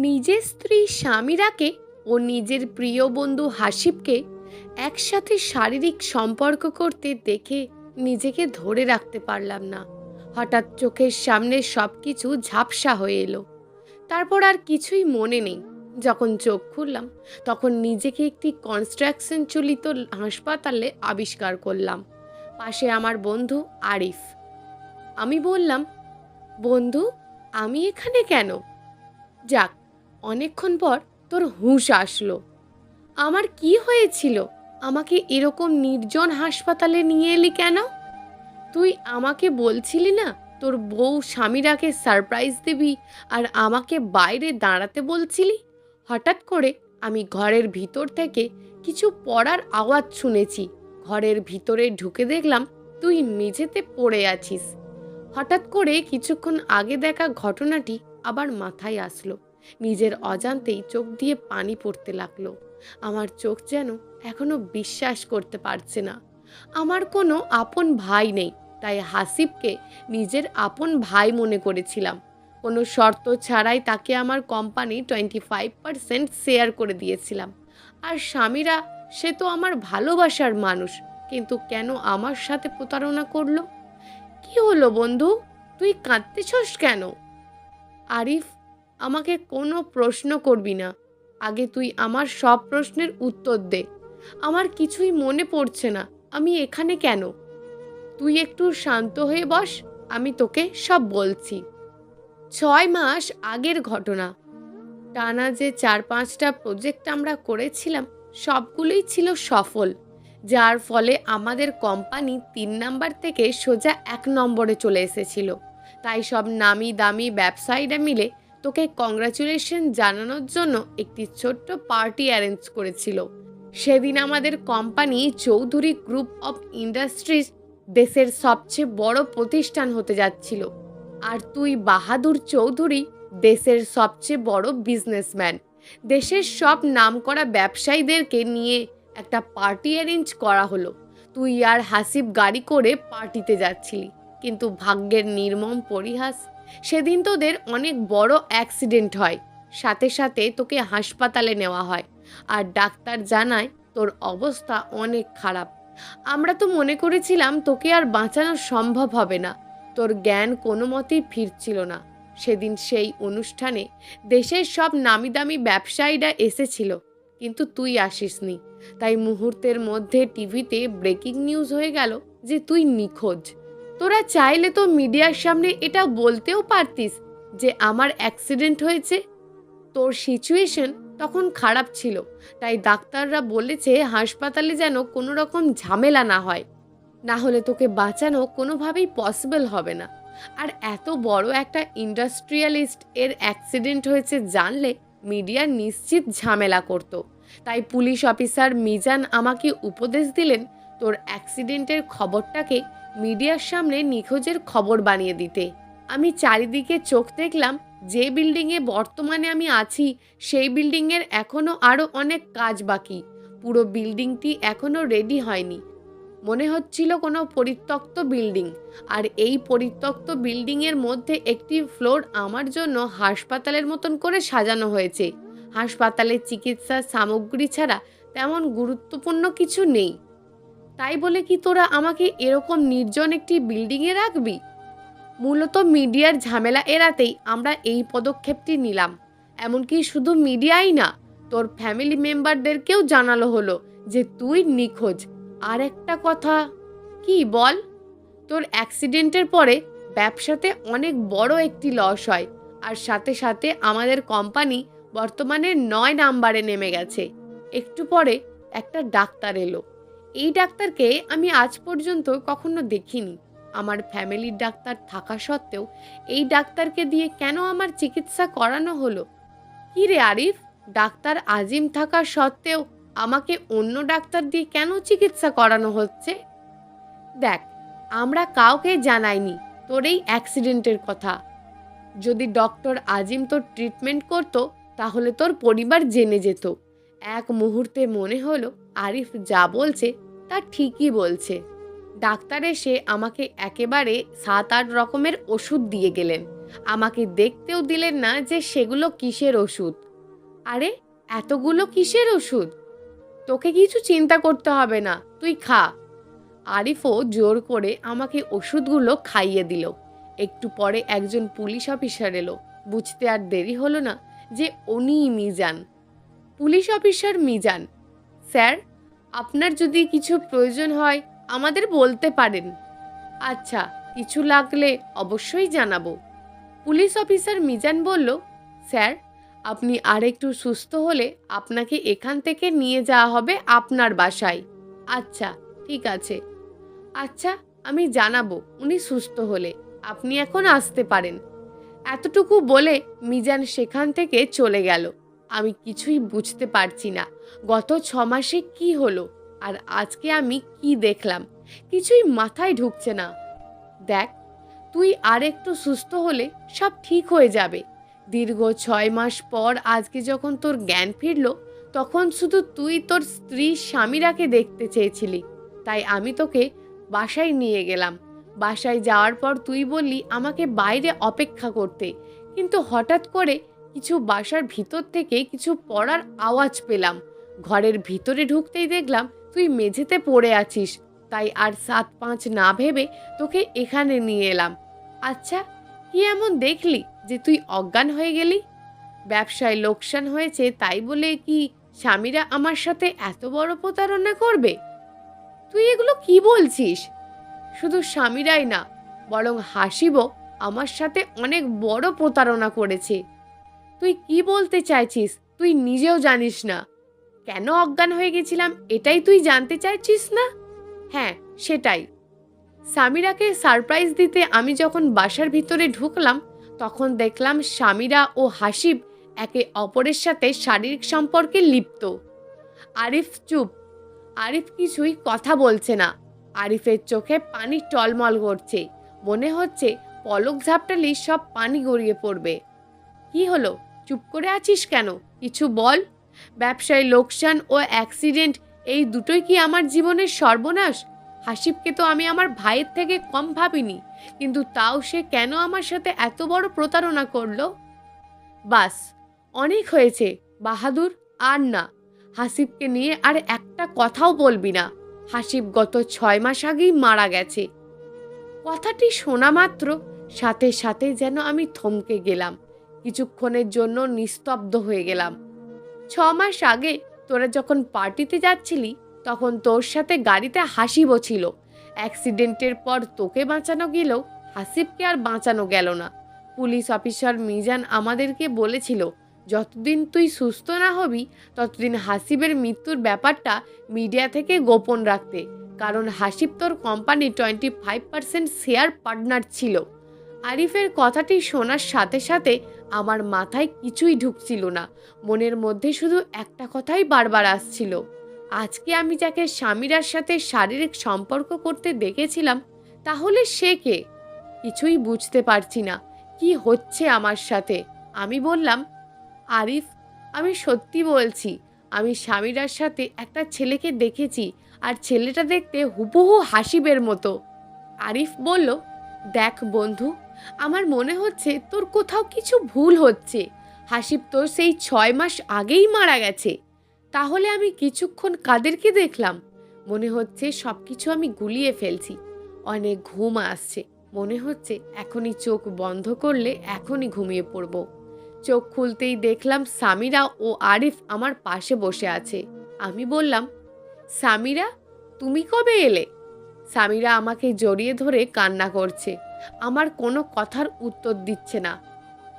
নিজের স্ত্রী স্বামীরাকে ও নিজের প্রিয় বন্ধু হাসিবকে একসাথে শারীরিক সম্পর্ক করতে দেখে নিজেকে ধরে রাখতে পারলাম না। হঠাৎ চোখের সামনে সব কিছু ঝাপসা হয়ে এলো। তারপর আর কিছুই মনে নেই। যখন চোখ খুললাম তখন নিজেকে একটি কনস্ট্রাকশন চলিত হাসপাতালে আবিষ্কার করলাম। পাশে আমার বন্ধু আরিফ। আমি বললাম, বন্ধু, আমি এখানে কেন? যাক, অনেকক্ষণ পর তোর হুঁশ আসলো। আমার কি হয়েছিল? আমাকে এরকম নির্জন হাসপাতালে নিয়ে এলি কেন? তুই আমাকে বলছিলি না তোর বউ স্বামীরাকে সারপ্রাইজ দিবি আর আমাকে বাইরে দাঁড়াতে বলছিলি? হঠাৎ করে আমি ঘরের ভিতর থেকে কিছু পড়ার আওয়াজ শুনেছি। ঘরের ভিতরে ঢুকে দেখলাম তুই মেঝেতে পড়ে আছিস। হঠাৎ করে কিছুক্ষণ আগে দেখা ঘটনাটি আবার মাথায় আসলো। নিজের অজান্তেই চোখ দিয়ে পানি পড়তে লাগলো। আমার চোখ যেন এখনো বিশ্বাস করতে পারছে না। আমার কোনো আপন ভাই নেই, তাই হাসিবকে নিজের আপন ভাই মনে করেছিলাম। কোনো শর্ত ছাড়াই তাকে আমার কোম্পানি 25% শেয়ার করে দিয়েছিলাম। আর স্বামীরা, সে তো আমার ভালোবাসার মানুষ, কিন্তু কেন আমার সাথে প্রতারণা করলো? কি হলো বন্ধু, তুই কাঁদতেছস কেন? আরিফ, আমাকে কোনো প্রশ্ন করবি না। আগে তুই আমার সব প্রশ্নের উত্তর দে। আমার কিছুই মনে পড়ছে না। আমি এখানে কেন? তুই একটু শান্ত হয়ে বস, আমি তোকে সব বলছি। 6 মাস আগের ঘটনা। টানা যে 4-5টা প্রজেক্ট আমরা করেছিলাম সবগুলোই ছিল সফল, যার ফলে আমাদের কোম্পানি 3 নাম্বার থেকে সোজা 1 নম্বরে চলে এসেছিল। তাই সব নামি দামি ব্যবসায়ীরা মিলে তোকে কংগ্রাচুলেশন জানানোর জন্য একটি ছোট্ট পার্টি অ্যারেঞ্জ করেছিল। সেদিন আমাদের company Chowdhury group of industries দেশের সবচেয়ে বড় প্রতিষ্ঠান হতে যাচ্ছিল। আর তুই বাহাদুর চৌধুরী দেশের সবচেয়ে বড় বিজনেসম্যান। দেশের সব নামকরা ব্যবসায়ীদেরকে নিয়ে একটা পার্টি অ্যারেঞ্জ করা হলো। তুই আর হাসিব গাড়ি করে পার্টিতে যাচ্ছিলি, কিন্তু ভাগ্যের নির্মম পরিহাস, সেদিন তোদের অনেক বড় অ্যাক্সিডেন্ট হয়। সাথে সাথে তোকে হাসপাতালে নেওয়া হয়, আর ডাক্তার জানায় তোর অবস্থা অনেক খারাপ। আমরা তো মনে করেছিলাম তোকে আর বাঁচানো সম্ভব হবে না। তোর জ্ঞান কোনো মতেই ফিরছিল না। সেদিন সেই অনুষ্ঠানে দেশের সব নামি দামি ব্যবসায়ীরা এসেছিল, কিন্তু তুই আসিসনি। তাই মুহূর্তের মধ্যে টিভিতে ব্রেকিং নিউজ হয়ে গেল যে তুই নিখোঁজ। তোরা চাইলে তো মিডিয়ার সামনে এটা বলতেও পারতিস যে আমার অ্যাক্সিডেন্ট হয়েছে। তোর সিচুয়েশন তখন খারাপ ছিল, তাই ডাক্তাররা বলেছে হাসপাতালে যেন কোনো রকম ঝামেলা না হয়, না হলে তোকে বাঁচানো কোনোভাবেই পসিবল হবে না। আর এত বড় একটা ইন্ডাস্ট্রিয়ালিস্ট এর অ্যাক্সিডেন্ট হয়েছে জানলে মিডিয়া নিশ্চিত ঝামেলা করত। তাই পুলিশ অফিসার মিজান আমাকে উপদেশ দিলেন তোর অ্যাক্সিডেন্টের খবরটাকে মিডিয়ার সামনে নিখোঁজের খবর বানিয়ে দিতে। আমি চারিদিকে চোখ দেখলাম। যে বিল্ডিংয়ে বর্তমানে আমি আছি সেই বিল্ডিংয়ের এখনও আরও অনেক কাজ বাকি। পুরো বিল্ডিংটি এখনও রেডি হয়নি। মনে হচ্ছিল কোনো পরিত্যক্ত বিল্ডিং। আর এই পরিত্যক্ত বিল্ডিংয়ের মধ্যে একটি ফ্লোর আমার জন্য হাসপাতালের মতন করে সাজানো হয়েছে। হাসপাতালের চিকিৎসার সামগ্রী ছাড়া তেমন গুরুত্বপূর্ণ কিছু নেই। তাই বলে কি তোরা আমাকে এরকম নির্জন একটি বিল্ডিংয়ে রাখবি? মূলত মিডিয়ার ঝামেলা এড়াতেই আমরা এই পদক্ষেপটি নিলাম। এমনকি শুধু মিডিয়াই না, তোর ফ্যামিলি মেম্বারদেরকেও জানালো হলো যে তুই নিখোঁজ। আর একটা কথা, কি বল? তোর অ্যাক্সিডেন্টের পরে ব্যবসাতে অনেক বড় একটি লস হয়, আর সাথে সাথে আমাদের কোম্পানি বর্তমানে 9 নাম্বারে নেমে গেছে। একটু পরে একটা ডাক্তার এলো। এই ডাক্তারকে আমি আজ পর্যন্ত কখনো দেখিনি। আমার ফ্যামিলির ডাক্তার থাকা সত্ত্বেও এই ডাক্তারকে দিয়ে কেন আমার চিকিৎসা করানো হলো? কি রে আরিফ, ডাক্তার আজিম থাকা সত্ত্বেও আমাকে অন্য ডাক্তার দিয়ে কেন চিকিৎসা করানো হচ্ছে? দেখ, আমরা কাউকে জানাইনি তোর এই অ্যাক্সিডেন্টের কথা। যদি ডক্টর আজিম তোর ট্রিটমেন্ট করতো তাহলে তোর পরিবার জেনে যেত। এক মুহূর্তে মনে হলো আরিফ যা বলছে তা ঠিকই বলছে। ডাক্তার এসে আমাকে একেবারে 7-8 রকমের ওষুধ দিয়ে গেলেন। আমাকে দেখতেও দিলেন না যে সেগুলো কিসের ওষুধ। আরে, এতগুলো কিসের ওষুধ? তোকে কিছু চিন্তা করতে হবে না, তুই খা। আরিফও জোর করে আমাকে ওষুধগুলো খাইয়ে দিল। একটু পরে একজন পুলিশ অফিসার এলো। বুঝতে আর দেরি হলো না যে উনিই Mizan. Police officer Mizan: sir, আপনার যদি কিছু প্রয়োজন হয় আমাদের বলতে পারেন। আচ্ছা, কিছু লাগলে অবশ্যই জানাবো। পুলিশ অফিসার মিজান বলল, স্যার, আপনি আরেকটু সুস্থ হলে আপনাকে এখান থেকে নিয়ে যাওয়া হবে আপনার বাসায়। আচ্ছা, ঠিক আছে। আচ্ছা, আমি জানাবো উনি সুস্থ হলে। আপনি এখন আসতে পারেন। এতটুকু বলে মিজান সেখান থেকে চলে গেল। আমি কিছুই বুঝতে পারছি না গত 6 মাসে কি হলো আর আজকে আমি কি দেখলাম। কিছুই মাথায় ঢুকছে না। দেখ, তুই আর একটু সুস্থ হলে সব ঠিক হয়ে যাবে। দীর্ঘ 6 মাস পর আজকে যখন তোর জ্ঞান ফিরল, তখন শুধু তুই তোর স্ত্রী স্বামীরাকে দেখতে চেয়েছিলি, তাই আমি তোকে বাসায় নিয়ে গেলাম। বাসায় যাওয়ার পর তুই বললি আমাকে বাইরে অপেক্ষা করতে, কিন্তু হঠাৎ করে কিছু বাসার ভিতর থেকে কিছু পড়ার আওয়াজ পেলাম। ঘরের ভিতরে ঢুকতেই দেখলাম তুই মেঝেতে পড়ে আছিস, তাই আর 7-5 না ভেবে তোকে এখানে নিয়ে এলাম। আচ্ছা, কি এমন দেখলি যে তুই অজ্ঞান হয়ে গেলি? ব্যবসায় লোকসান হয়েছে তাই বলে কি স্বামীরা আমার সাথে এত বড় প্রতারণা করবে? তুই এগুলো কি বলছিস? শুধু স্বামীরাই না, বরং হাসিবও আমার সাথে অনেক বড় প্রতারণা করেছে। তুই কি বলতে চাইছিস তুই নিজেও জানিস না। কেন অজ্ঞান হয়ে গেছিলাম এটাই তুই জানতে চাইছিস না? হ্যাঁ, সেটাই। সামিরাকে সারপ্রাইজ দিতে আমি যখন বাসার ভিতরে ঢুকলাম, তখন দেখলাম সামিরা ও হাসিব একে অপরের সাথে শারীরিক সম্পর্কে লিপ্ত। আরিফ চুপ। আরিফ কিছুই কথা বলছে না। আরিফের চোখে পানি টলমল করছে। মনে হচ্ছে পলক ঝাপটালি সব পানি গড়িয়ে পড়বে। কি হলো? চুপ করে আছিস কেন? কিছু বল। ব্যবসায় লোকসান ও অ্যাক্সিডেন্ট, এই দুটোই কি আমার জীবনের সর্বনাশ? হাসিবকে তো আমি আমার ভাইয়ের থেকে কম ভাবিনি, কিন্তু তাও সে কেন আমার সাথে এত বড় প্রতারণা করলো? বাস, অনেক হয়েছে বাহাদুর, আর না। হাসিবকে নিয়ে আর একটা কথাও বলবি না। হাসিব গত 6 মাস আগেই মারা গেছে। কথাটি শোনা মাত্র সাথে সাথে যেন আমি থমকে গেলাম। কিছুক্ষণের জন্য নিস্তব্ধ হয়ে গেলাম। 6 মাস আগে তোরা যখন পার্টিতে যাচ্ছিলি, তখন তোর সাথে গাড়িতে হাসিবও ছিল। অ্যাক্সিডেন্টের পর তোকে বাঁচানো গেলেও হাসিবকে আর বাঁচানো গেল না। পুলিশ অফিসার মিজান আমাদেরকে বলেছিল, যতদিন তুই সুস্থ না হবি ততদিন হাসিবের মৃত্যুর ব্যাপারটা মিডিয়া থেকে গোপন রাখতে, কারণ হাসিব তোর কোম্পানি 25% শেয়ার পার্টনার ছিল। আরিফের কথাটি শোনার সাথে সাথে আমার মাথায় কিছুই ঢুকছিল না। মনের মধ্যে শুধু একটা কথাই বারবার আসছিল, আজকে আমি যাকে স্বামীরার সাথে শারীরিক সম্পর্ক করতে দেখেছিলাম, তাহলে সে কে? কিছুই বুঝতে পারছি না কি হচ্ছে আমার সাথে। আমি বললাম, আরিফ, আমি সত্যি বলছি, আমি স্বামীরার সাথে একটা ছেলেকে দেখেছি, আর ছেলেটা দেখতে হুবহু হাসিবের মতো। আরিফ বলল, দেখ বন্ধু, আমার মনে হচ্ছে তোর কোথাও কিছু ভুল হচ্ছে। হাসিব তো সেই 6 মাস আগেই মারা গেছে। তাহলে আমি কিছুক্ষণ কাদেরকে দেখলাম? মনে হচ্ছে সব কিছু আমি গুলিয়ে ফেলছি। অনেক ঘুম আসছে। মনে হচ্ছে এখনই চোখ বন্ধ করলে এখনই ঘুমিয়ে পড়ব। চোখ খুলতেই দেখলাম সামিরা ও আরিফ আমার পাশে বসে আছে। আমি বললাম, সামিরা, তুমি কবে এলে? সামিরা আমাকে জড়িয়ে ধরে কান্না করছে। আমার কোনো কথার উত্তর দিচ্ছে না।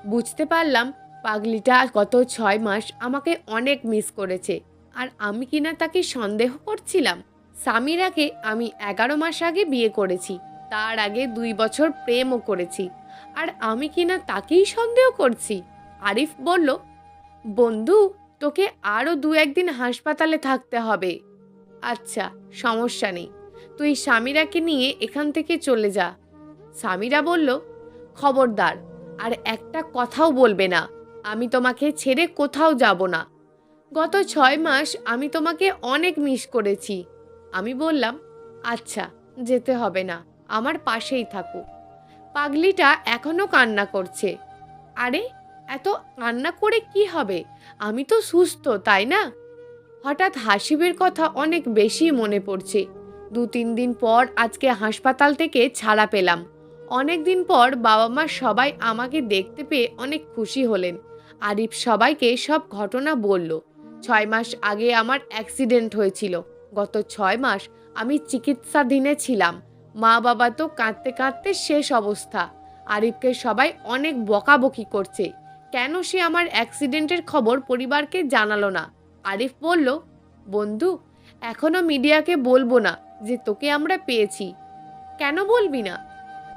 বুঝতে পারলাম পাগলিটা গত 6 মাস আমাকে অনেক মিস করেছে, আর আমি কিনা তাকে সন্দেহ করছিলাম। সামিরাকে আমি 11 মাস আগে বিয়ে করেছি, তার আগে 2 বছর প্রেমও করেছি, আর আমি কিনা তাকেই সন্দেহ করছি। আরিফ বলল, বন্ধু, তোকে আরও 2-1 দিন হাসপাতালে থাকতে হবে। আচ্ছা, সমস্যা নেই, তুই সামিরাকে নিয়ে এখান থেকে চলে যা। সামিরা বলল, খবরদার, আর একটা কথাও বলবে না। আমি তোমাকে ছেড়ে কোথাও যাব না। গত 6 মাস আমি তোমাকে অনেক মিস করেছি। আমি বললাম, আচ্ছা, যেতে হবে না, আমার পাশেই থাকো। পাগলিটা এখনো কান্না করছে। আরে, এত কান্না করে কি হবে? আমি তো সুস্থ, তাই না? হঠাৎ হাসিবের কথা অনেক বেশি মনে পড়ছে। 2-3 দিন পর আজকে হাসপাতাল থেকে ছাড়া পেলাম। অনেক দিন পর বাবা মা সবাই আমাকে দেখতে পেয়ে অনেক খুশি হলেন। আরিফ সবাইকে সব ঘটনা বলল। 6 মাস আগে আমার অ্যাক্সিডেন্ট হয়েছিল। গত 6 মাস আমি চিকিৎসাধীনে ছিলাম। মা বাবা তো কাঁদতে কাঁদতে শেষ অবস্থা। আরিফকে সবাই অনেক বকাবকি করছে, কেন সে আমার অ্যাক্সিডেন্টের খবর পরিবারকে জানালো না। আরিফ বলল, বন্ধু, এখনো মিডিয়াকে বলবো না যে তোকে আমরা পেয়েছি। কেন বলবি না?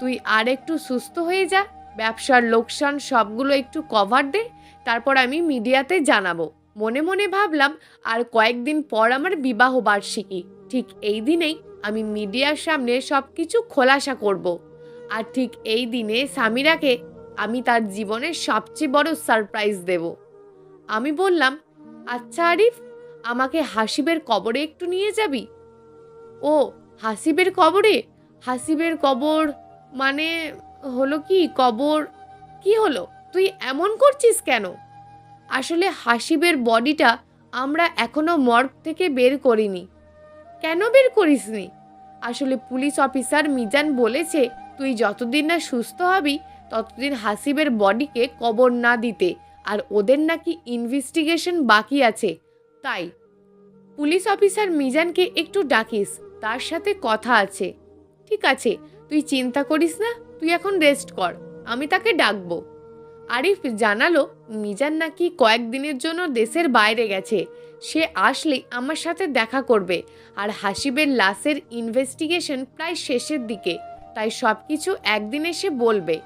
তুই আর একটু সুস্থ হয়ে যা, ব্যবসার লোকসান সবগুলো একটু কভার দে, তারপর আমি মিডিয়াতে জানাবো। মনে মনে ভাবলাম, আর কয়েকদিন পর আমার বিবাহ বার্ষিকী। ঠিক এই দিনেই আমি মিডিয়ার সামনে সব কিছু খোলাসা করব। আর ঠিক এই দিনে সামিরাকে আমি তার জীবনের সবচেয়ে বড় সারপ্রাইজ দেব। আমি বললাম, আচ্ছা আরিফ, আমাকে হাসিবের কবরে একটু নিয়ে যাবি? ও, হাসিবের কবরে? হাসিবের কবর মানে হলো কি কবর? কি হলো? তুই এমন করছিস কেন? আসলে হাসিবের বডিটা আমরা এখনো মর্গ থেকে বের করিনি। কেন বের করিসনি? আসলে পুলিশ অফিসার মিজান বলেছে তুই যতদিন না সুস্থ হবি ততদিন হাসিবের বডিকে কবর না দিতে, আর ওদের নাকি ইনভেস্টিগেশন বাকি আছে। তাই পুলিশ অফিসার মিজানকে একটু ডাকিস, তার সাথে কথা আছে। ঠিক আছে, তুই চিন্তা করিস না, তুই এখন রেস্ট কর, আমি তাকে ডাকবো। আরিফ জানালো মিজান নাকি কয়েকদিনের জন্য দেশের বাইরে গেছে। সে আসলেই আমার সাথে দেখা করবে। আর হাসিবের লাশের ইনভেস্টিগেশন প্রায় শেষের দিকে, তাই সব কিছু একদিন এসে বলবে।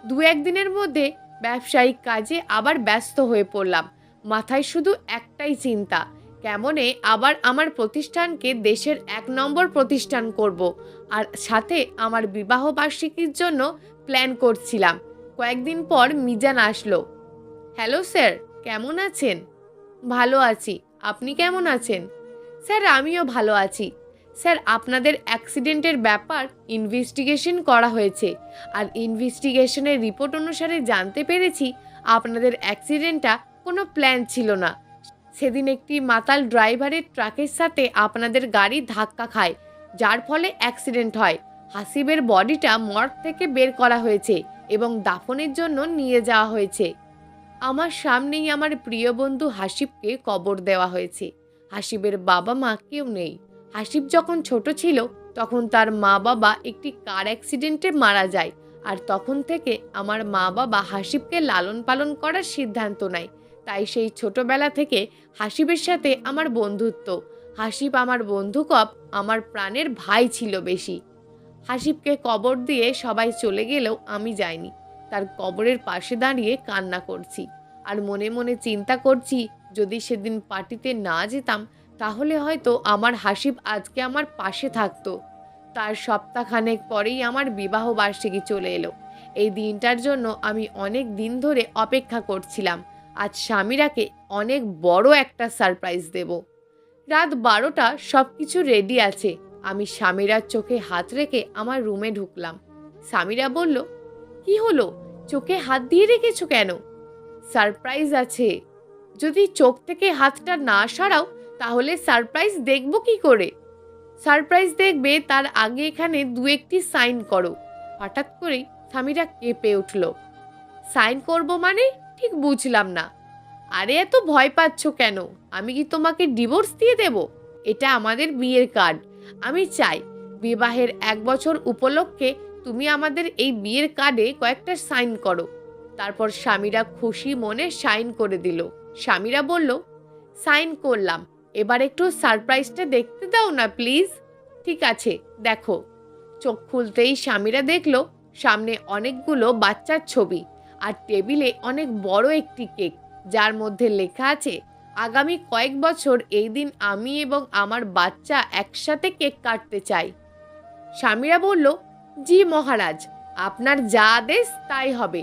2-1 দিনের মধ্যে ব্যবসায়িক কাজে আবার ব্যস্ত হয়ে পড়লাম। মাথায় শুধু একটাই চিন্তা, কেমনে আবার আমার প্রতিষ্ঠানকে দেশের 1 নম্বর প্রতিষ্ঠান করব। আর সাথে আমার বিবাহ বার্ষিকীর জন্য প্ল্যান করছিলাম। কয়েকদিন পর মিজান আসলো। হ্যালো স্যার, কেমন আছেন? ভালো আছি, আপনি কেমন আছেন? স্যার, আমিও ভালো আছি। স্যার, আপনাদের অ্যাক্সিডেন্টের ব্যাপার ইনভেস্টিগেশন করা হয়েছে, আর ইনভেস্টিগেশনের রিপোর্ট অনুসারে জানতে পেরেছি আপনাদের অ্যাক্সিডেন্টটা কোনো প্ল্যান ছিল না। সেদিন একটি মাতাল ড্রাইভারের ট্রাকের সাথে আপনাদের গাড়ি ধাক্কা খায়, যার ফলে অ্যাক্সিডেন্ট হয়। হাসিবের বডিটা মর্গ থেকে বের করা হয়েছে এবং দাফনের জন্য নিয়ে যাওয়া হয়েছে। আমার সামনেই আমার প্রিয় বন্ধু হাসিবকে কবর দেওয়া হয়েছে। হাসিবের বাবা মা কেউ নেই। হাসিব যখন ছোট ছিল তখন তার মা বাবা একটি কার অ্যাক্সিডেন্টে মারা যায়, আর তখন থেকে আমার মা বাবা হাসিবকে লালন পালন করার সিদ্ধান্ত নেয়। তাই সেই ছোটবেলা থেকে হাসিবের সাথে আমার বন্ধুত্ব। হাসিব আমার বন্ধু কপ আমার প্রাণের ভাই ছিল বেশি। হাসিবকে কবর দিয়ে সবাই চলে গেলেও আমি যাইনি। তার কবরের পাশে দাঁড়িয়ে কান্না করছি, আর মনে মনে চিন্তা করছি যদি সেদিন পার্টিতে না যেতাম তাহলে হয়তো আমার হাসিব আজকে আমার পাশে থাকতো। তার সপ্তাহখানেক পরেই আমার বিবাহ বার্ষিকী চলে এলো। এই দিনটার জন্য আমি অনেক দিন ধরে অপেক্ষা করছিলাম। আজ স্বামীরাকে অনেক বড় একটা সারপ্রাইজ দেব। রাত 12টা, সব কিছু রেডি আছে। আমি স্বামীরার চোখে হাত রেখে আমার রুমে ঢুকলাম। স্বামীরা বলল, কি হলো, চোখে হাত দিয়ে রেখেছো কেন? সারপ্রাইজ আছে। যদি চোখ থেকে হাতটা না সরাও তাহলে সারপ্রাইজ দেখব কি করে? সারপ্রাইজ দেখবে তার আগে এখানে 2-1টি সাইন করো। হঠাৎ করেই স্বামীরা কেঁপে উঠল। সাইন করব মানে? ঠিক বুঝলাম না। আরে, এত ভয় পাচ্ছ কেন? আমি কি তোমাকে ডিভোর্স দিয়ে দেব? এটা আমাদের বিয়ের কার্ড। আমি চাই বিবাহের 1 বছর উপলক্ষে তুমি আমাদের এই বিয়ের কার্ডে কয়েকটা সাইন করো। তারপর স্বামীরা খুশি মনে সাইন করে দিল। স্বামীরা বলল, সাইন করলাম, এবার একটু সারপ্রাইজটা দেখতে দাও না প্লিজ। ঠিক আছে, দেখো। চোখ খুলতেই স্বামীরা দেখলো সামনে অনেকগুলো বাচ্চার ছবি, আর টেবিলে অনেক বড় একটি কেক, যার মধ্যে লেখা আছে, আগামী কয়েক বছর এই দিন আমি এবং আমার বাচ্চা একসাথে কেক কাটতে চাই। স্বামীরা বলল, জি মহারাজ, আপনার যা আদেশ তাই হবে।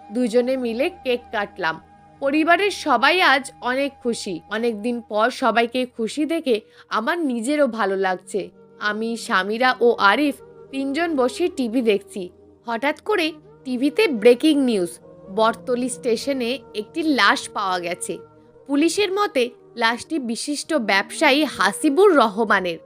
দুজনে মিলে কেক কাটলাম। পরিবারের সবাই আজ অনেক খুশি। অনেক দিন পর সবাইকে খুশি দেখে আমার নিজেরও ভালো লাগছে। আমি, স্বামীরা ও আরিফ 3জন বসে টিভি দেখছি। হঠাৎ করে টিভিতে ব্রেকিং নিউজ, বটতলী স্টেশনে একটি লাশ পাওয়া গেছে। পুলিশের মতে লাশটি বিশিষ্ট ব্যবসায়ী হাসিবুর রহমানের।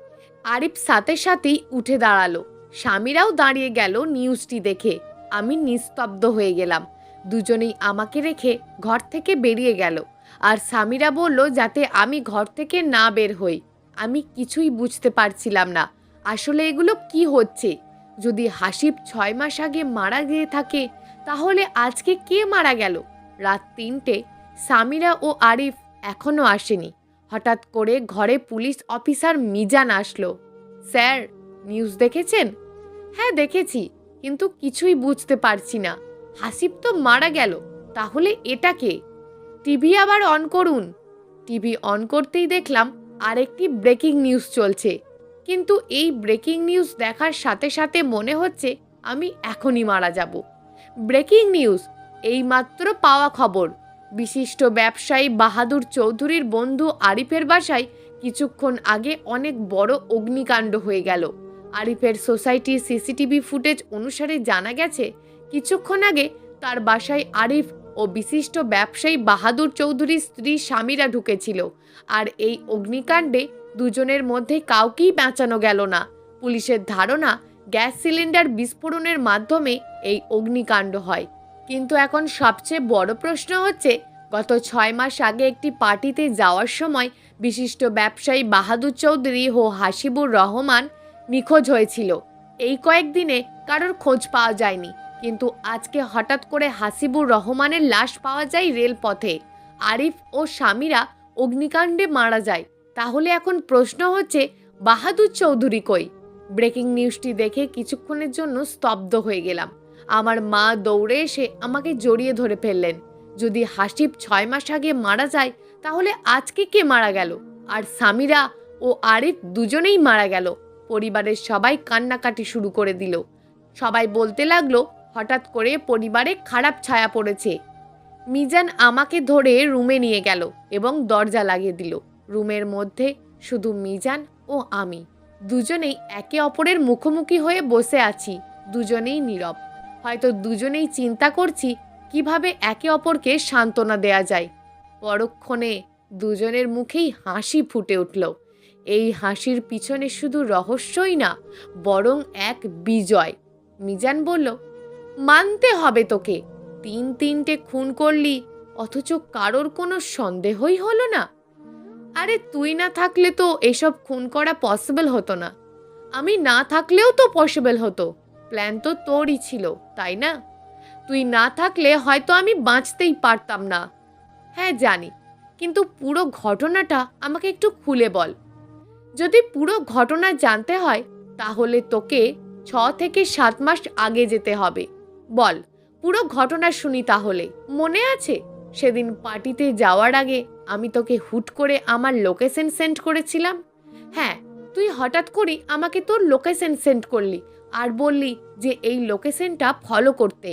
আরিফ সাথে সাথেই উঠে দাঁড়ালো, স্বামীরাও দাঁড়িয়ে গেল নিউজটি দেখে। আমি নিস্তব্ধ হয়ে গেলাম। দুজনেই আমাকে রেখে ঘর থেকে বেরিয়ে গেল, আর স্বামীরা বলল যাতে আমি ঘর থেকে না বের হই। আমি কিছুই বুঝতে পারছিলাম না আসলে এগুলো কি হচ্ছে। যদি হাসিব 6 মাস আগে মারা গিয়ে থাকে, তাহলে আজকে কে মারা গেল? রাত 3টে, সামিরা ও আরিফ এখনো আসেনি। হঠাৎ করে ঘরে পুলিশ অফিসার মিজান আসলো। স্যার, নিউজ দেখেছেন? হ্যাঁ দেখেছি, কিন্তু কিছুই বুঝতে পারছি না। হাসিব তো মারা গেল, তাহলে এটা কে? টিভি আবার অন করুন। টিভি অন করতেই দেখলাম আরেকটি ব্রেকিং নিউজ চলছে, কিন্তু এই ব্রেকিং নিউজ দেখার সাথে সাথে মনে হচ্ছে আমি এখনই মারা যাব। ব্রেকিং নিউজ, এইমাত্র পাওয়া খবর, বিশিষ্ট ব্যবসায়ী বাহাদুর চৌধুরীর বন্ধু আরিফের বাসায় কিছুক্ষণ আগে অনেক বড় অগ্নিকাণ্ড হয়ে গেল। আরিফের সোসাইটির সিসিটিভি ফুটেজ অনুসারে জানা গেছে, কিছুক্ষণ আগে তার বাসায় আরিফ ও বিশিষ্ট ব্যবসায়ী বাহাদুর চৌধুরীর স্ত্রী স্বামীরা ঢুকেছিল। আর এই অগ্নিকাণ্ডে দুজনের মধ্যে কাউকেই বাঁচানো গেল না। পুলিশের ধারণা গ্যাস সিলিন্ডার বিস্ফোরণের মাধ্যমে এই অগ্নিকাণ্ড হয়। কিন্তু এখন সবচেয়ে বড় প্রশ্ন হচ্ছে, গত 6 মাস আগে একটি পার্টিতে যাওয়ার সময় বিশিষ্ট ব্যবসায়ী বাহাদুর চৌধুরী ও হাসিবুর রহমান নিখোঁজ হয়েছিল। এই কয়েকদিনে কারোর খোঁজ পাওয়া যায়নি, কিন্তু আজকে হঠাৎ করে হাসিবুর রহমানের লাশ পাওয়া যায় রেলপথে। আরিফ ও স্বামীরা অগ্নিকাণ্ডে মারা যায়। তাহলে এখন প্রশ্ন হচ্ছে, বাহাদুর চৌধুরী কই? ব্রেকিং নিউজটি দেখে কিছুক্ষণের জন্য স্তব্ধ হয়ে গেলাম। আমার মা দৌড়ে এসে আমাকে জড়িয়ে ধরে ফেললেন। যদি হাসিব 6 মাস আগে মারা যায়, তাহলে আজকে কে মারা গেল? আর স্বামীরা ও আরিফ দুজনেই মারা গেল। পরিবারের সবাই কান্নাকাটি শুরু করে দিল। সবাই বলতে লাগলো হঠাৎ করে পরিবারে খারাপ ছায়া পড়েছে। মিজান আমাকে ধরে রুমে নিয়ে গেল এবং দরজা লাগিয়ে দিল। রুমের মধ্যে শুধু মিজান ও আমি, দুজনেই একে অপরের মুখোমুখি হয়ে বসে আছি। দুজনেই নীরব, হয়তো দুজনেই চিন্তা করছি কিভাবে একে অপরকে সান্ত্বনা দেয়া যায়। পরক্ষণে দুজনের মুখেই হাসি ফুটে উঠল। এই হাসির পিছনে শুধু রহস্যই না, বরং এক বিজয়। মিজান বলল, মানতে হবে তোকে, 3টে খুন করলি, অথচ কারোর কোনো সন্দেহই হলো না। আরে তুই না থাকলে তো এসব খুন করা পসিবল হতো না। আমি না থাকলেও তো পসিবল হতো। প্ল্যান তো তোরই ছিল, তাই না? তুই না থাকলে হয়তো আমি বাঁচতেই পারতাম না। হ্যাঁ জানি, কিন্তু পুরো ঘটনাটা আমাকে একটু খুলে বল। যদি পুরো ঘটনা জানতে হয়, তাহলে তোকে 6 থেকে 7 মাস আগে যেতে হবে। বল, পুরো ঘটনা শুনি তাহলে। মনে আছে সেদিন পার্টিতে যাওয়ার আগে আমি তোকে হুট করে আমার লোকেশন সেন্ড করেছিলাম? হ্যাঁ, তুই হঠাৎ করে আমাকে তোর লোকেশন সেন্ড করলি আর বললি যে এই লোকেশনটা ফলো করতে।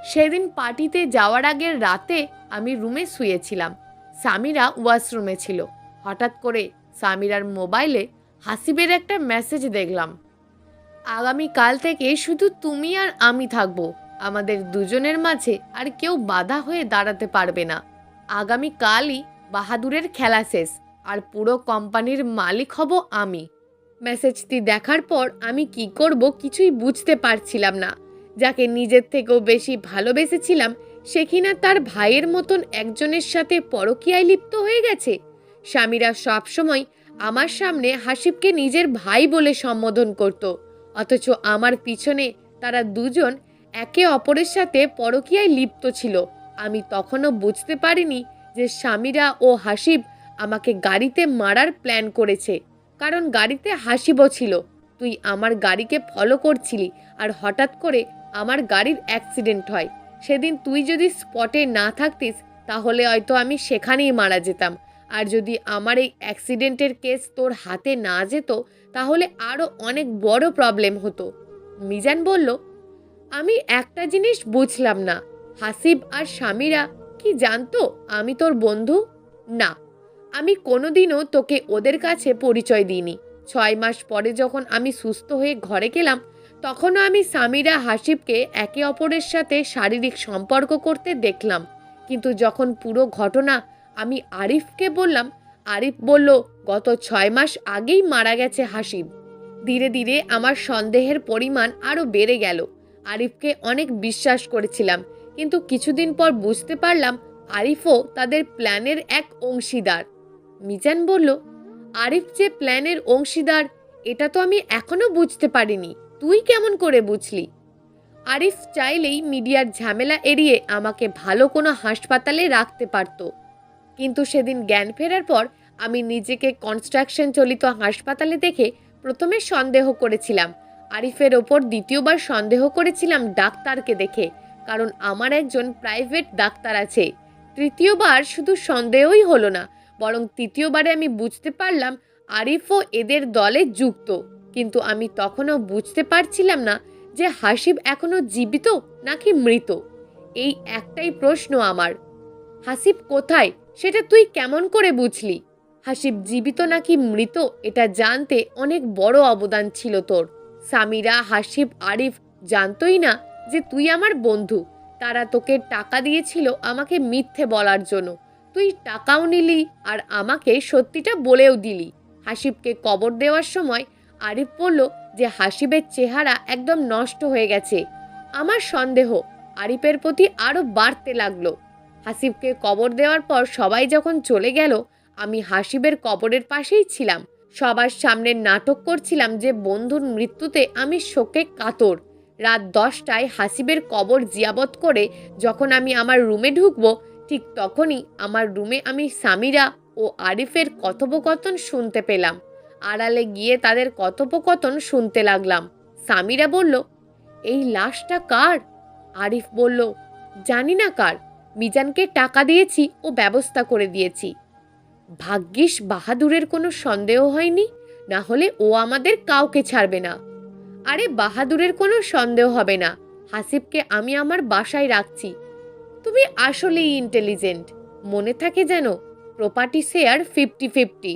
সেদিন পার্টিতে যাওয়ার আগের রাতে আমি রুমে শুয়েছিলাম, সামিরা ওয়াশরুমে ছিল। হঠাৎ করে সামিরার মোবাইলে হাসিবের একটা মেসেজ দেখলাম, আগামীকাল থেকে শুধু তুমি আর আমি থাকবো। আমাদের দুজনের মাঝে আর কেউ বাধা হয়ে দাঁড়াতে পারবে না। আগামীকালই বাহাদুরের খেলা শেষ, আর পুরো কোম্পানির মালিক হব আমি। মেসেজটি দেখার পর আমি কি করব কিছুই বুঝতে পারছিলাম না। যাকে নিজের থেকেও বেশি ভালোবেসেছিলাম, সে কিনা তার ভাইয়ের মতন একজনের সাথে পরকীয়ায় লিপ্ত হয়ে গেছে। স্বামীরা সবসময় আমার সামনে হাসিবকে নিজের ভাই বলে সম্বোধন করত, অথচ আমার পিছনে তারা দুজন একে অপরের সাথে পরকীয়ায় লিপ্ত ছিল। আমি তখনও বুঝতে পারিনি যে স্বামীরা ও হাসিব আমাকে গাড়িতে মারার প্ল্যান করেছে, কারণ গাড়িতে হাসিবও ছিল। তুই আমার গাড়িকে ফলো করছিলি, আর হঠাৎ করে আমার গাড়ির অ্যাক্সিডেন্ট হয়। সেদিন তুই যদি স্পটে না থাকতিস, তাহলে হয়তো আমি সেখানেই মারা যেতাম। আর যদি আমার এই অ্যাক্সিডেন্টের কেস তোর হাতে না যেত, তাহলে আরও অনেক বড় প্রবলেম হতো। মিজান বলল, আমি একটা জিনিস বুঝলাম না, হাসিব আর স্বামীরা কি জানতো আমি তোর বন্ধু? না, আমি কোনোদিনও তোকে ওদের কাছে পরিচয় দিইনি। 6 মাস পরে যখন আমি সুস্থ হয়ে ঘরে গেলাম, তখনও আমি সামিরা হাসিবকে একে অপরের সাথে শারীরিক সম্পর্ক করতে দেখলাম, কিন্তু যখন পুরো ঘটনা আমি আরিফকে বললাম, আরিফ বলল গত 6 মাস আগেই মারা গেছে হাসিব। ধীরে ধীরে আমার সন্দেহের পরিমাণ আরও বেড়ে গেল। আরিফকে অনেক বিশ্বাস করেছিলাম, কিন্তু কিছুদিন পর বুঝতে পারলাম আরিফও তাদের প্ল্যানের এক অংশীদার। মিজান বলল, আরিফ যে প্ল্যানের অংশীদার এটা তো আমি এখনো বুঝতে পারিনি, তুই কেমন করে বুঝলি? আরিফ চাইলেই মিডিয়ার ঝামেলা এড়িয়ে আমাকে ভালো কোনো হাসপাতালে রাখতে পারত, কিন্তু সেদিন জ্ঞান ফেরার পর আমি নিজেকে কনস্ট্রাকশন চলিত হাসপাতালে দেখে প্রথমে সন্দেহ করেছিলাম আরিফের ওপর, দ্বিতীয়বার সন্দেহ করেছিলাম ডাক্তারকে দেখে, কারণ আমার একজন প্রাইভেট ডাক্তার আছে। তৃতীয়বার শুধু সন্দেহই হলো না, বরং তৃতীয়বারে আমি বুঝতে পারলাম আরিফও এদের দলে যুক্ত। কিন্তু আমি তখনও বুঝতে পারছিলাম না যে হাসিব এখনো জীবিত নাকি মৃত। এই একটাই প্রশ্ন আমার, হাসিব কোথায় সেটা তুই কেমন করে বুঝলি? হাসিব জীবিত নাকি মৃত এটা জানতে অনেক বড় অবদান ছিল তোর। সামিরা, হাসিব, আরিফ জানতই না যে তুই আমার বন্ধু। তারা তোকে টাকা দিয়েছিল আমাকে মিথ্যে বলার জন্য। তুই টাকাও নিলি আর আমাকে সত্যিটা বলেও দিলি। হাসিবকে কবর দেওয়ার সময় আরিফ বলল যে হাসিবের চেহারা একদম নষ্ট হয়ে গেছে। আমার সন্দেহ আরিফের প্রতি আরও বাড়তে লাগলো। হাসিবকে কবর দেওয়ার পর সবাই যখন চলে গেল, আমি হাসিবের কবরের পাশেই ছিলাম। সবার সামনে নাটক করছিলাম যে বন্ধুর মৃত্যুতে আমি শোকে কাতর। রাত 10টায় হাসিবের কবর জিয়াবত করে যখন আমি আমার রুমে ঢুকবো, ঠিক তখনই আমার রুমে আমি সামিরা ও আরিফের কথোপকথন শুনতে পেলাম। আড়ালে গিয়ে তাদের কথোপকথন শুনতে লাগলাম। সামিরা বলল, এই লাশটা কার? আরিফ বলল, জানি না কার, মিজানকে টাকা দিয়েছি ও ব্যবস্থা করে দিয়েছি। ভাগ্যিস বাহাদুরের কোনো সন্দেহ হয়নি, না হলে ও আমাদের কাউকে ছাড়বে না। আরে বাহাদুরের কোনো সন্দেহ হবে না, হাসিবকে আমি আমার বাসায় রাখছি। তুমি আসলেই ইন্টেলিজেন্ট। মনে থাকে যেন, প্রপার্টি শেয়ার 50-50।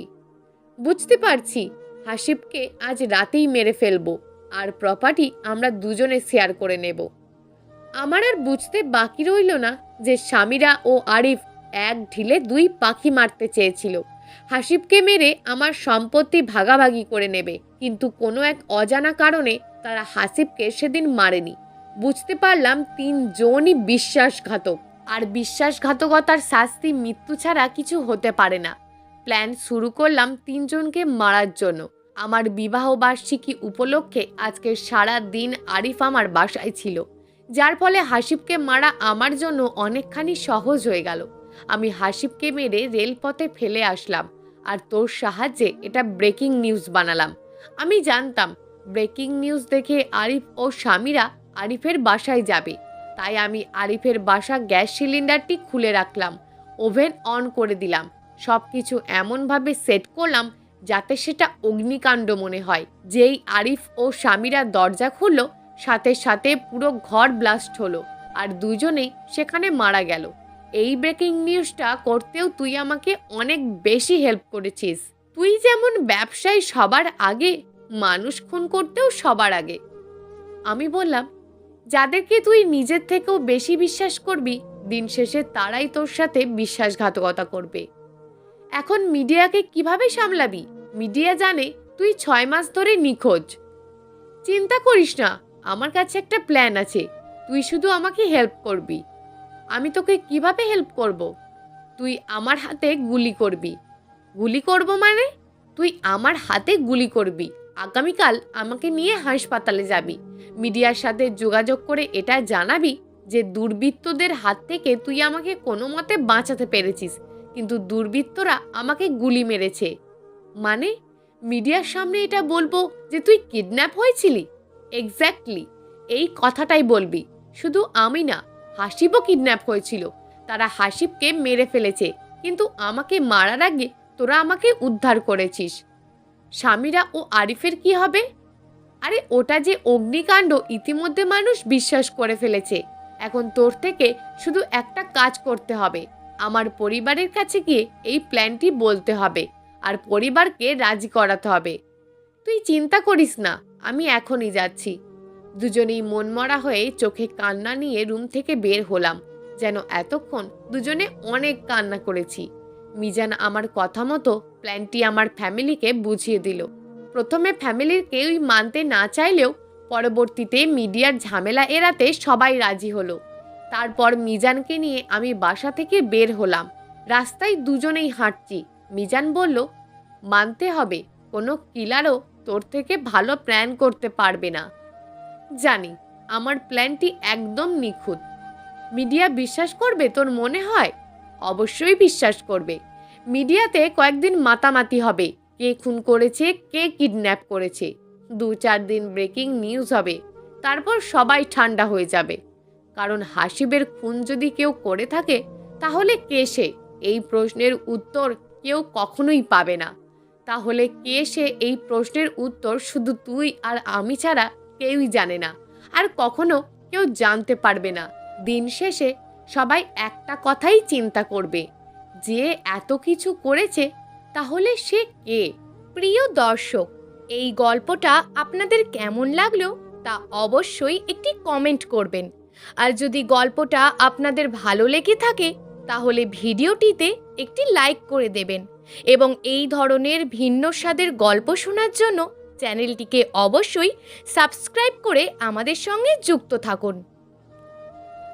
বুঝতে পারছি, হাসিবকে আজ রাতেই মেরে ফেলবো আর প্রপার্টি আমরা দুজনে শেয়ার করে নেব। আমার আর বুঝতে বাকি রইল না যে সামিরা ও আরিফ এক ঢিলে দুই পাখি মারতে চেয়েছিল। হাসিবকে মেরে আমার সম্পত্তি ভাগাভাগি করে নেবে, কিন্তু কোনো এক অজানা কারণে তারা হাসিবকে সেদিন মারেনি। বুঝতে পারলাম 3জনই বিশ্বাসঘাতক, আর বিশ্বাসঘাতকতার শাস্তি মৃত্যু ছাড়া কিছু হতে পারে না। প্ল্যান শুরু করলাম 3জনকে মারার জন্য। আমার বিবাহ বার্ষিকী উপলক্ষে আজকে সারা দিন আরিফ আমার বাসায় ছিল, যার ফলে হাসিবকে মারা আমার জন্য অনেকখানি সহজ হয়ে গেল। আমি হাসিবকে মেরে রেলপথে ফেলে আসলাম, আর তোর সাহায্যে এটা ব্রেকিং নিউজ বানালাম। আমি জানতাম ব্রেকিং নিউজ দেখে আরিফ ও সামিরা আরিফের বাসায় যাবে, তাই আমি আরিফের বাসা গ্যাস সিলিন্ডারটি খুলে রাখলাম, ওভেন অন করে দিলাম, সব কিছু এমনভাবে সেট করলাম যাতে সেটা অগ্নিকাণ্ড মনে হয়। যেই আরিফ ও সামিরা দরজা খুলল, সাথে সাথে পুরো ঘর ব্লাস্ট হলো আর দুজনেই সেখানে মারা গেল। এই ব্রেকিং নিউজটা করতেও তুই আমাকে অনেক বেশি হেল্প করেছিস। তুই যেমন ব্যবসায় সবার আগে, মানুষ খুন করতেও সবার আগে। আমি বললাম, যাদেরকে তুই নিজের থেকেও বেশি বিশ্বাস করবি, দিন শেষে তারাই তোর সাথে বিশ্বাসঘাতকতা করবে। এখন মিডিয়াকে কিভাবে সামলাবি? মিডিয়া জানে তুই 6 মাস ধরে নিখোঁজ। চিন্তা করিস না, আমার কাছে একটা প্ল্যান আছে, তুই শুধু আমাকে হেল্প করবি। আমি তোকে কিভাবে হেল্প করব? তুই আমার হাতে গুলি করবি। গুলি করব মানে? তুই আমার হাতে গুলি করবি, আগামীকাল আমাকে নিয়ে হাসপাতালে যাবি, মিডিয়ার সাথে যোগাযোগ করে এটা জানাবি যে দুর্বৃত্তদের হাত থেকে তুই আমাকে কোনো মতে বাঁচাতে পেরেছিস, কিন্তু দুর্বৃত্তরা আমাকে গুলি মেরেছে। মানে মিডিয়ার সামনে এটা বলবো যে তুই কিডন্যাপ হয়েছিলি? এক্স্যাক্টলি এই কথাটাই বলবি। শুধু আমি না, হাসিবও কিডন্যাপ হয়েছিল। তারা হাসিবকে মেরে ফেলেছে, কিন্তু আমাকে মারার আগে তোরা আমাকে উদ্ধার করেছিস। সামিরা ও আরিফের কি হবে? আরে ওটা যে অগ্নিকাণ্ড ইতিমধ্যে মানুষ বিশ্বাস করে ফেলেছে। এখন তোর থেকে শুধু একটা কাজ করতে হবে, আমার পরিবারের কাছে গিয়ে এই প্ল্যানটি বলতে হবে আর পরিবারকে রাজি করাতে হবে। তুই চিন্তা করিস না, আমি এখনই যাচ্ছি। দুজনেই মনমরা হয়ে চোখে কান্না নিয়ে রুম থেকে বের হলাম। যেন এতক্ষণ দুজনে অনেক কান্না করেছি। মিজান আমার কথা মতো প্ল্যানটি আমার ফ্যামিলিকে বুঝিয়ে দিল। প্রথমে ফ্যামিলির কেউই মানতে না চাইলেও পরবর্তীতে মিডিয়ার ঝামেলা এড়াতে সবাই রাজি হলো। তারপর মিজানকে নিয়ে আমি বাসা থেকে বের হলাম। রাস্তায় দুজনেই হাঁটছি। মিজান বলল, মানতে হবে, কোনো কিলারও তোর থেকে ভালো প্ল্যান করতে পারবে না। জানি আমার প্ল্যানটি একদম নিখুঁত। মিডিয়া বিশ্বাস করবে তোর মনে হয়? অবশ্যই বিশ্বাস করবে। মিডিয়াতে কয়েকদিন মাতামাতি হবে, কে খুন করেছে, কে কিডন্যাপ করেছে। 2-4 দিন ব্রেকিং নিউজ হবে, তারপর সবাই ঠান্ডা হয়ে যাবে। কারণ হাসিবের খুন যদি কেউ করে থাকে, তাহলে কে সে? এই প্রশ্নের উত্তর কেউ কখনোই পাবে না। তাহলে কে সে, এই প্রশ্নের উত্তর শুধু তুই আর আমি ছাড়া কেউই জানে না, আর কখনো কেউ জানতে পারবে না। দিন শেষে সবাই একটা কথাই চিন্তা করবে, যে এত কিছু করেছে তাহলে সে কে? প্রিয় দর্শক, এই গল্পটা আপনাদের কেমন লাগলো তা অবশ্যই একটি কমেন্ট করবেন। আর যদি গল্পটা আপনাদের ভালো লেগে থাকে তাহলে ভিডিওটিতে একটি লাইক করে দেবেন এবং এই ধরনের ভিন্ন স্বাদের গল্প শোনার জন্য চ্যানেলটিকে অবশ্যই সাবস্ক্রাইব করে আমাদের সঙ্গে যুক্ত থাকুন।